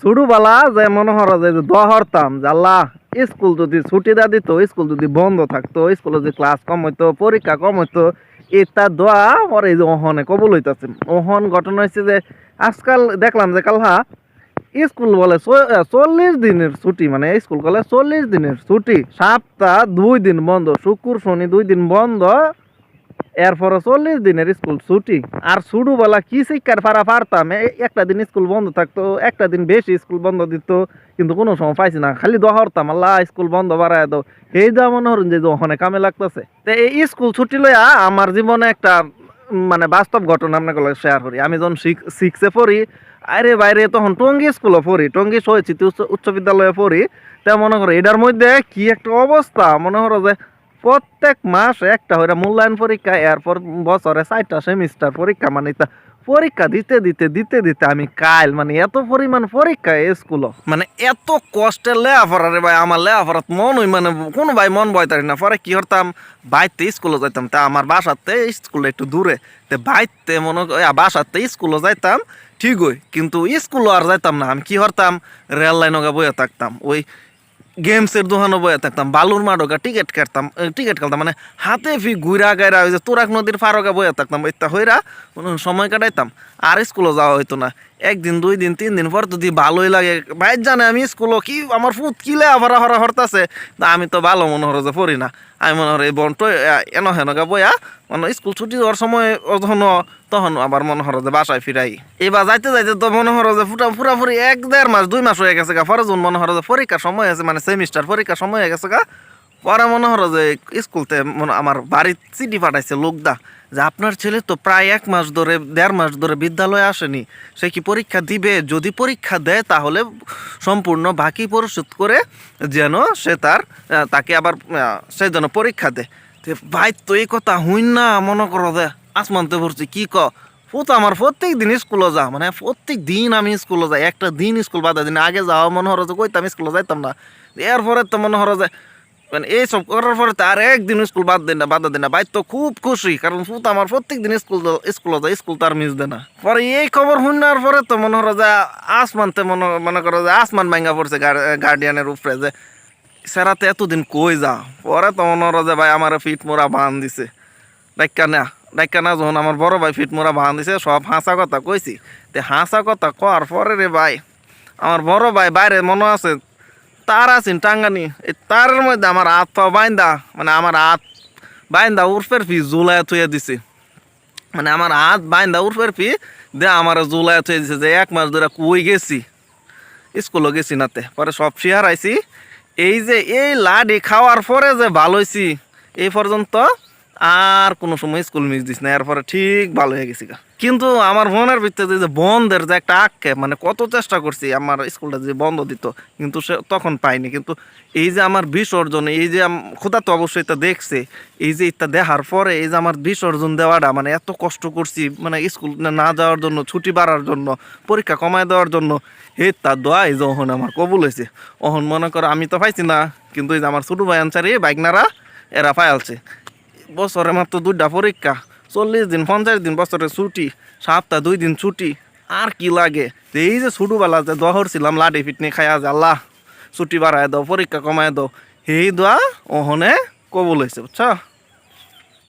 ছোটবেলা যে মনে হর যে দোয়া হরতাম যে আল্লাহ স্কুল যদি ছুটি দা দিত, স্কুল যদি বন্ধ থাকতো, স্কুলে যদি ক্লাস কম হইতো, পরীক্ষা কম হইতো, এটা দোয়া ওর এই যে ওহনে কবুল হইতাছে। ওহন ঘটনা হয়েছে যে আজকাল দেখলাম যে কালহা স্কুল বলে 40 দিনের ছুটি, মানে স্কুল বলে 40 দিনের ছুটি, সপ্তাহ 2 দিন বন্ধ, শুক্র শনি 2 দিন বন্ধ, এরপরে 40 দিনের স্কুল ছুটি। আর ছোটবেলা কি শিক্ষার ফারা পারতাম, একটা দিন স্কুল বন্ধ থাকতো, একটা দিন বেশি স্কুল বন্ধ দিত, কিন্তু কোনো সময় পাইছি না, খালি দোয়া করতাম আল্লাহ স্কুল বন্ধ বাড়ায় দাও। এই দা মনে হরুন যে ওখানে কামে লাগতেছে। তো এই স্কুল ছুটি লইয়া আমার জীবনে একটা মানে বাস্তব ঘটনা আপনাকে শেয়ার করি। আমি যখন 6-এ পড়ি, আরে বাইরে তখন টঙ্গী স্কুলে পড়ি, টঙ্গী শহীদ উচ্চ বিদ্যালয়ে পড়ি। তা মনে করো এটার মধ্যে কি একটা অবস্থা, মনে করো যে প্রত্যেক মাসে একটা হইরা মূল্যায়ন পরীক্ষা, এরপর বছরে 4টা সেমিস্টার পরীক্ষা, মানে পরীক্ষা দিতে দিতে দিতে দিতে আমি কাইল, মানে এত পরিমাণ পরীক্ষা স্কুল, মানে এত কষ্টের লেখাপড়া রে ভাই। আমার লেখাপড়াত মন হই মানে কোনো ভাই মন বইতারি না। পরে কি করতাম, বাইতে স্কুলে যাইতাম, তা আমার বাসাতে স্কুলে একটু দূরে, তো বাইতে মনে বাসাতে স্কুলে যাইতাম ঠিকই, কিন্তু স্কুলে আর যাইতাম না। আমি কি করতাম, রেল লাইনকে বইয়া থাকতাম, ওই গেমসের দোকানে বয়ে থাকতাম, বালুর মাডোকা টিকিট খেলতাম, মানে হাতে ফি ঘুরা গাইরা ওই যে তুরাক নদীর ফারকা বয়ে থাকতাম, ইত্যা হইরা সময় কাটাইতাম। আর স্কুলে যাওয়া হইতো না। 1 দিন 2 দিন 3 দিন পর যদি ভালোই লাগে, ভাই জানে আমি স্কুলও কি আমার ফুট কিলে আভারা হরা হরতাছে, তা আমি তো ভালো মনে হর যে পড়ি না। আমি মনে হর এই বনটো এন হেনকা বয়া, মানে স্কুল ছুটি হওয়ার সময় তখন আবার মনে হর যে বাসায় ফিরাই। এবার যাইতে যাইতে তো মনে হর যে পুরাপুরি 1-1.5 মাস 2 মাস হয়ে গেছে গা। পরে যখন মনে হর যে পরীক্ষার সময় আছে, মানে সেমিস্টার পরীক্ষার সময় হয়ে গেছে গা, পরে মনে হর যে স্কুলতে আমার বাড়ির চিঠি পাঠাইছে লোকদা যে আপনার ছেলে তো প্রায় 1 মাস ধরে 1.5 মাস ধরে বিদ্যালয়ে আসেনি, সে কি পরীক্ষা দিবে? যদি পরীক্ষা দেয় তাহলে সম্পূর্ণ বাকি পরিশোধ করে যেন সে তাকে আবার সে যেন পরীক্ষা দেয়। ভাই তো এই কথা হইন না, মনে করো যে আসমানতে ভরছি কি আমার প্রত্যেক দিন স্কুলে যা, মানে প্রত্যেক দিন আমি স্কুলে যাই, একটা দিন স্কুল বাধা দিন। আগে যাওয়া মনে হলো যে কইতাম স্কুলে যাইতাম না, এরপরে তো মনে হলো যে মানে এইসব করার পরে তো আর একদিন স্কুল বাধা দেয় না। ভাই তো খুব খুশি, কারণ আমার প্রত্যেক দিন স্কুলে যায়, স্কুল তো আর মিস দেয় না। পরে এই খবর শুনার পরে তো মনে হলো যে আসমানতে মনে করো যে আসমান ভাঙ্গা পড়ছে গার্ডিয়ানের উপরে, যে সেরাতে এতদিন কই যা। পরে তো মনে হলো যে ভাই আমার ফিট মোরা বান দিছে, ডাক্কা না যখন আমার বড় ভাই ফিট মোরা বান দিছে, সব হাসা কথা কইছি। তে হাসা কথা কর পরে রে ভাই, আমার বড় ভাই বাইরে মনে আছে তার আছেন টাঙ্গানি, এই তারের মধ্যে আমার হাত পা বাইন্দা, মানে আমার হাত বাইন্দা উর্ফের ফি জুলাই থুয়ে দিছে, মানে আমার হাত বাইন্দা উর্ফের ফি দে আমার জুলাই থুয়ে দিছে, যে 1 মাস ধরে কই গেছি, স্কুলও গেছি নাতে। পরে সব শেয়ার আইছি, এই যে এই লাডি খাওয়ার পরে যে ভালো হয়েছি এই পর্যন্ত আর কোনো সময় স্কুল মিস দিস না, এরপরে ঠিক ভালো হয়ে গেছি। কিন্তু আমার মনের ভিতরে যে বন্ধের যে একটা আক্ষেপ, মানে কত চেষ্টা করছি আমার স্কুলটা যে বন্ধ দিত, কিন্তু সে তখন পাইনি। কিন্তু এই যে আমার বিসর্জন, এই যে খোদা তো অবশ্যই এটা দেখছে, এই যে এটা দেখার পরে এই যে আমার বিসর্জন দেওয়াটা, মানে এত কষ্ট করছি, মানে স্কুল না যাওয়ার জন্য, ছুটি বাড়ার জন্য, পরীক্ষা কমায় দেওয়ার জন্য, তার দোয়া এই যখন আমার কবুল হয়েছে। অহন মনে করো আমি তো পাইছি না, কিন্তু এই যে আমার ছোটো ভাই আনসারি বাইকনারা এরা পাইলছে। বছরে মাত্র 2টা পরীক্ষা, 40 দিন 50 দিন বছরে ছুটি, সপ্তাহে 2 দিন ছুটি, আর কি লাগে। এই যে ছোটোবেলা যে দোয়া করছিলাম লাডি ফিটনি খাইয়া যে আল্লাহ ছুটি বাড়ায় দাও, পরীক্ষা কমায় দাও, এই দোয়া ওহনে কবুল হয়েছে, বুঝছো।